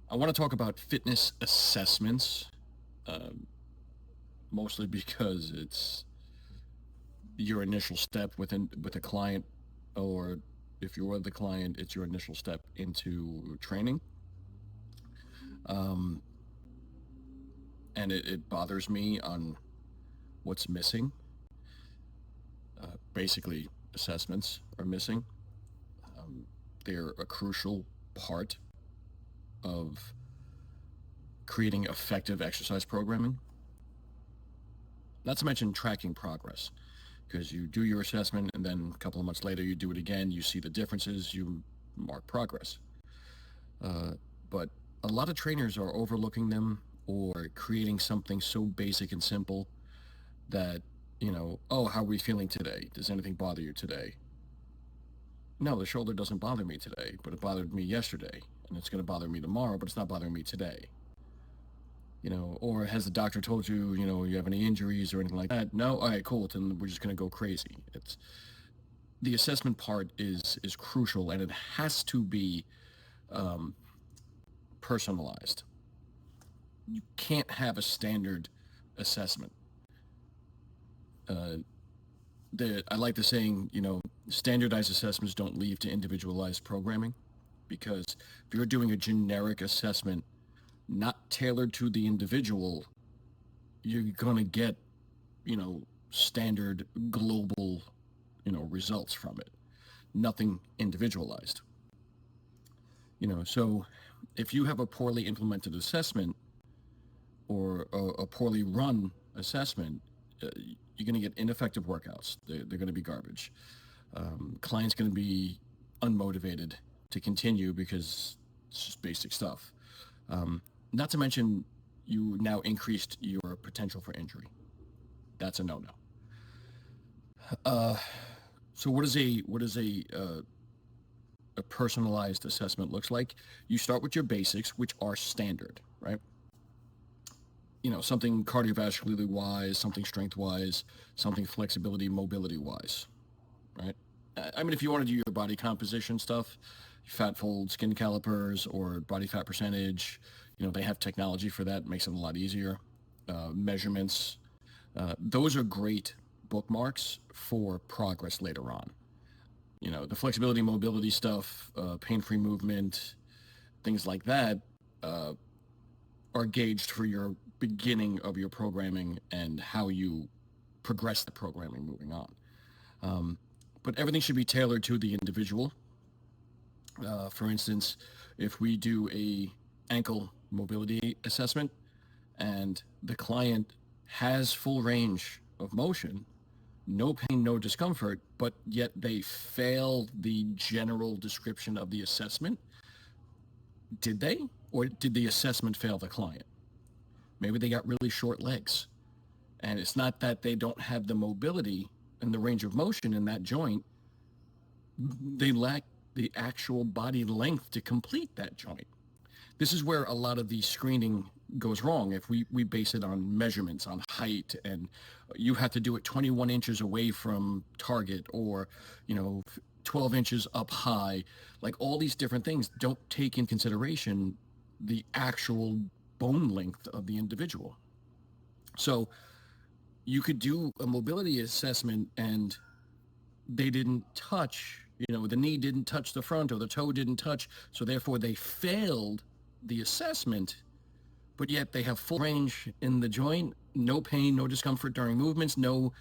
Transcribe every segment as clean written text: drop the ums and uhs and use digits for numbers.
I want to talk about fitness assessments, mostly because it's your initial step with a client, or if you're with the client, it's your initial step into training. Um, and it bothers me on what's missing. Basically, assessments are missing. Um, they're a crucial part of creating effective exercise programming. Not to mention tracking progress, because you do your assessment and then a couple of months later you do it again, you see the differences, you mark progress. Uh, but a lot of trainers are overlooking them or creating something so basic and simple that, oh, how are we feeling today? Does anything bother you today? No, the shoulder doesn't bother me today, but it bothered me yesterday, and it's going to bother me tomorrow, but it's not bothering me today. Or has the doctor told you, you have any injuries or anything like that? No? All right, cool. Then we're just going to go crazy. It's the assessment part is crucial, and it has to be um, personalized. You can't have a standard assessment. Uh, I like the saying, standardized assessments don't lead to individualized programming, because if you're doing a generic assessment not tailored to the individual, you're going to get, standard global, results from it. Nothing individualized. So if you have a poorly implemented assessment or a poorly run assessment, you're going to get ineffective workouts. They're going to be garbage. Client's going to be unmotivated to continue because it's just basic stuff. Not to mention, you now increased your potential for injury. That's a no-no. So what is a personalized assessment looks like? You start with your basics, which are standard, right? Something cardiovascularly wise, something strength wise, something flexibility, mobility wise, right? I mean, if you want to do your body composition stuff, fat fold, skin calipers, or body fat percentage, they have technology for that, makes it a lot easier. Measurements, those are great bookmarks for progress later on. The flexibility, mobility stuff, pain-free movement, things like that are gauged for your beginning of your programming and how you progress the programming moving on. But everything should be tailored to the individual. For instance, if we do a ankle mobility assessment and the client has full range of motion, no pain, no discomfort, but yet they fail the general description of the assessment, did they? Or did the assessment fail the client? Maybe they got really short legs. And it's not that they don't have the mobility and the range of motion in that joint. They lack the actual body length to complete that joint. This is where a lot of the screening goes wrong. If we base it on measurements, on height, and you have to do it 21 inches away from target, or 12 inches up high, like all these different things don't take in consideration the actual bone length of the individual. So you could do a mobility assessment and they didn't touch, the knee didn't touch the front or the toe didn't touch, so therefore they failed the assessment, but yet they have full range in the joint, no pain, no discomfort during movements, no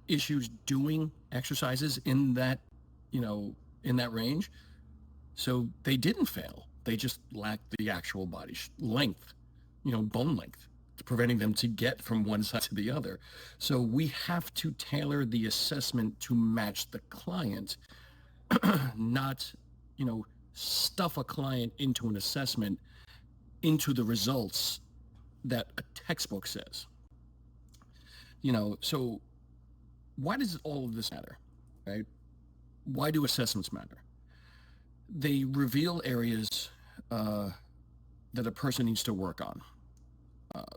issues doing exercises in that, in that range. So they didn't fail. They just lacked the actual body length, bone length, preventing them to get from one side to the other. So we have to tailor the assessment to match the client, not, stuff a client into an assessment, into the results that a textbook says. So why does all of this matter, right? Why do assessments matter? They reveal areas that a person needs to work on.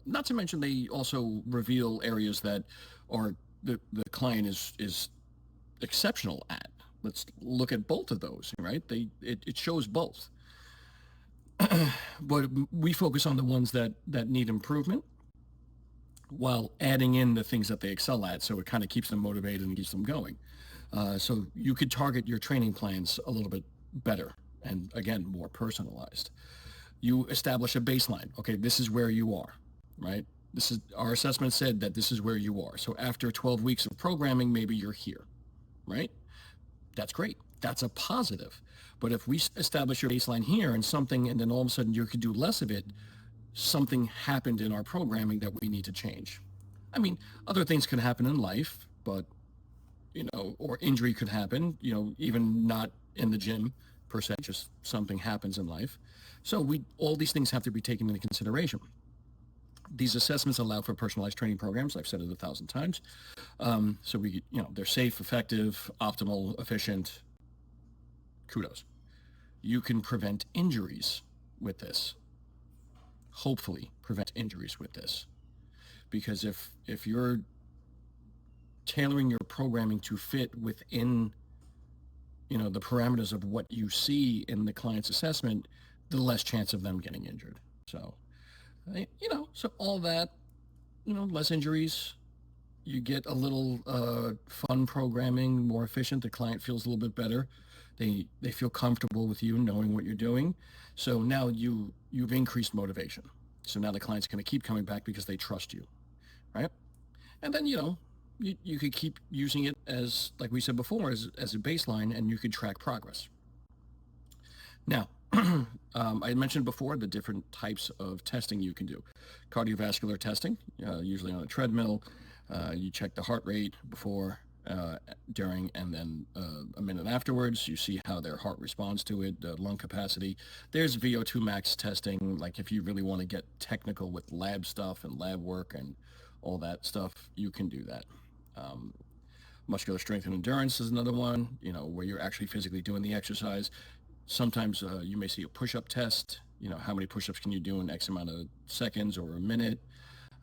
Not to mention, they also reveal areas that are the client is exceptional at. Let's look at both of those, right? It shows both. but we focus on the ones that need improvement while adding in the things that they excel at, so it kind of keeps them motivated and keeps them going. So you could target your training plans a little bit better and, again, more personalized. You establish a baseline. Okay, this is where you are, right? This is our assessment said that this is where you are. So after 12 weeks of programming, maybe you're here, right? That's great. That's a positive. But if we establish your baseline here and then all of a sudden you could do less of it, something happened in our programming that we need to change. I mean, other things could happen in life, but, or injury could happen, even not in the gym per se, just something happens in life. So all these things have to be taken into consideration. These assessments allow for personalized training programs. I've said it 1,000 times. So they're safe, effective, optimal, efficient. Kudos. You can prevent injuries with this. Hopefully prevent injuries with this. Because if you're tailoring your programming to fit within, the parameters of what you see in the client's assessment, the less chance of them getting injured. So, so all that, less injuries, you get a little fun programming, more efficient. The client feels a little bit better. They feel comfortable with you knowing what you're doing. So now you've increased motivation. So now the client's going to keep coming back because they trust you, right? And then, you could keep using it as, like we said before, as a baseline, and you could track progress. Now, I mentioned before the different types of testing you can do. Cardiovascular testing, usually on a treadmill. You check the heart rate before, during, and then a minute afterwards. You see how their heart responds to it, lung capacity. There's VO2 max testing, like if you really want to get technical with lab stuff and lab work and all that stuff, you can do that. Muscular strength and endurance is another one, where you're actually physically doing the exercise. Sometimes you may see a push-up test, how many push-ups can you do in X amount of seconds or a minute.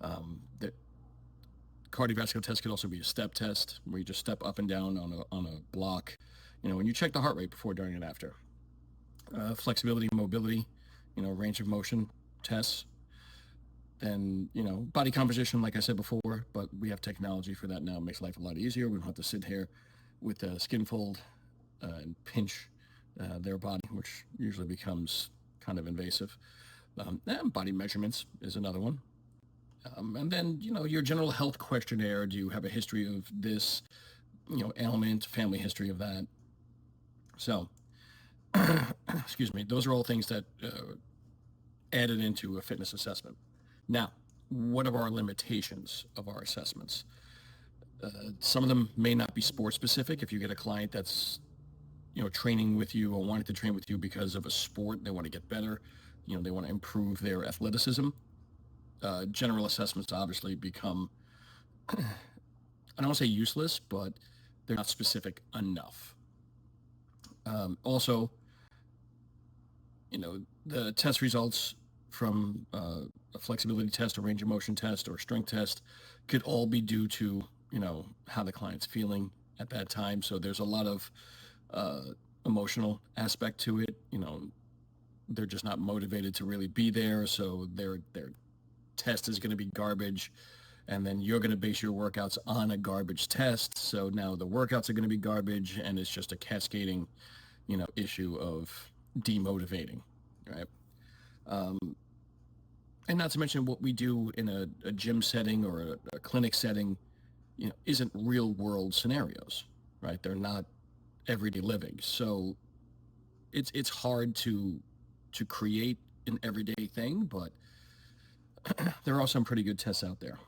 The cardiovascular test could also be a step test, where you just step up and down on a block, and you check the heart rate before, during, and after. Flexibility, mobility, range of motion tests. Then, body composition, like I said before, but we have technology for that now. It makes life a lot easier. We don't have to sit here with a skin fold and pinch their body, which usually becomes kind of invasive. And body measurements is another one. And then, your general health questionnaire. Do you have a history of this, ailment, family history of that? So, excuse me, those are all things that added into a fitness assessment. Now, what are our limitations of our assessments? Some of them may not be sport specific. If you get a client that's, training with you or wanting to train with you because of a sport, they want to get better, they want to improve their athleticism. General assessments obviously become, I don't want to say useless, but they're not specific enough. Also, the test results from a flexibility test, a range of motion test, or a strength test could all be due to, how the client's feeling at that time. So there's a lot of emotional aspect to it. They're just not motivated to really be there. So their test is going to be garbage. And then you're going to base your workouts on a garbage test. So now the workouts are going to be garbage, and it's just a cascading, issue of demotivating, right? And not to mention what we do in a gym setting or a clinic setting, isn't real world scenarios, right? They're not everyday living. So it's hard to create an everyday thing, but there are some pretty good tests out there.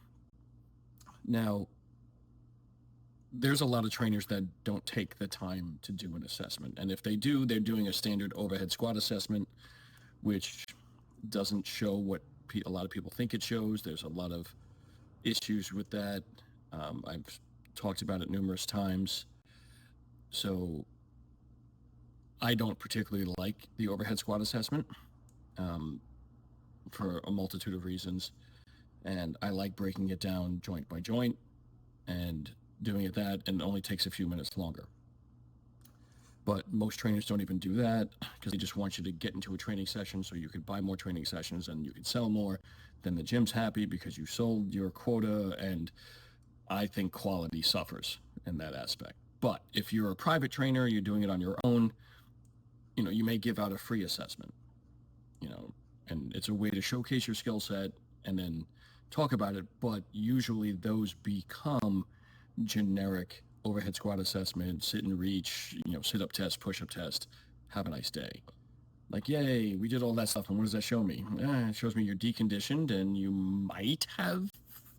Now, there's a lot of trainers that don't take the time to do an assessment. And if they do, they're doing a standard overhead squat assessment, which doesn't show what a lot of people think it shows. There's a lot of issues with that. I've talked about it numerous times. So I don't particularly like the overhead squat assessment for a multitude of reasons. And I like breaking it down joint by joint and doing it that, and it only takes a few minutes longer. But most trainers don't even do that because they just want you to get into a training session so you could buy more training sessions and you could sell more. Then the gym's happy because you sold your quota, and I think quality suffers in that aspect. But if you're a private trainer, you're doing it on your own, you may give out a free assessment, and it's a way to showcase your skill set and then talk about it. But usually those become generic overhead squat assessment, sit and reach, sit up test, push up test, have a nice day. Like, yay, we did all that stuff. And what does that show me? It shows me you're deconditioned and you might have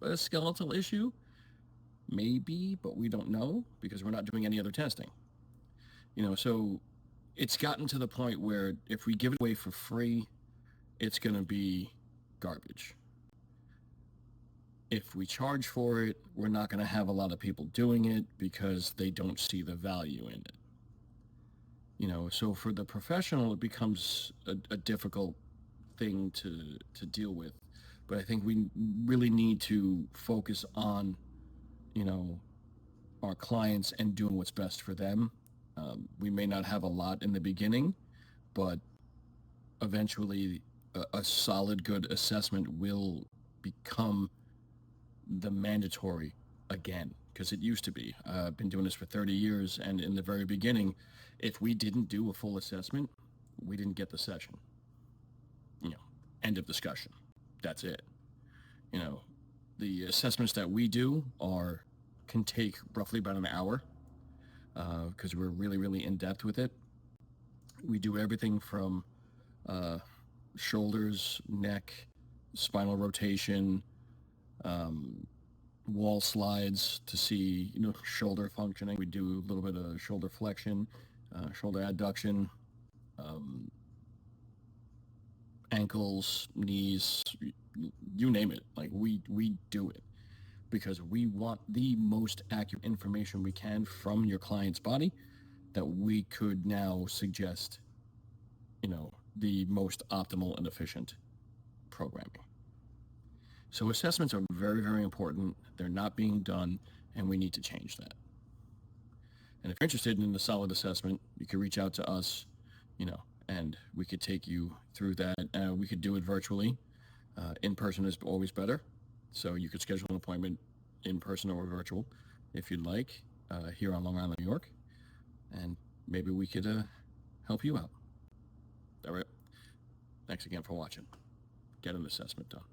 a skeletal issue. Maybe, but we don't know because we're not doing any other testing. So it's gotten to the point where if we give it away for free, it's going to be garbage. If we charge for it, we're not going to have a lot of people doing it because they don't see the value in it. So for the professional, it becomes a difficult thing to deal with. But I think we really need to focus on, our clients and doing what's best for them. We may not have a lot in the beginning, but eventually a solid, good assessment will become the mandatory again, because it used to be. I've been doing this for 30 years, and in the very beginning, if we didn't do a full assessment, we didn't get the session. End of discussion. That's it. The assessments that we do can take roughly about an hour because we're really, really in depth with it. We do everything from shoulders, neck, spinal rotation, wall slides to see, shoulder functioning. We do a little bit of shoulder flexion, shoulder adduction, ankles, knees, you name it. Like we do it because we want the most accurate information we can from your client's body that we could now suggest, the most optimal and efficient programming. So assessments are very, very important. They're not being done, and we need to change that. And if you're interested in a solid assessment, you can reach out to us, and we could take you through that. We could do it virtually. In person is always better. So you could schedule an appointment in person or virtual if you'd like, here on Long Island, New York. And maybe we could help you out. All right. Thanks again for watching. Get an assessment done.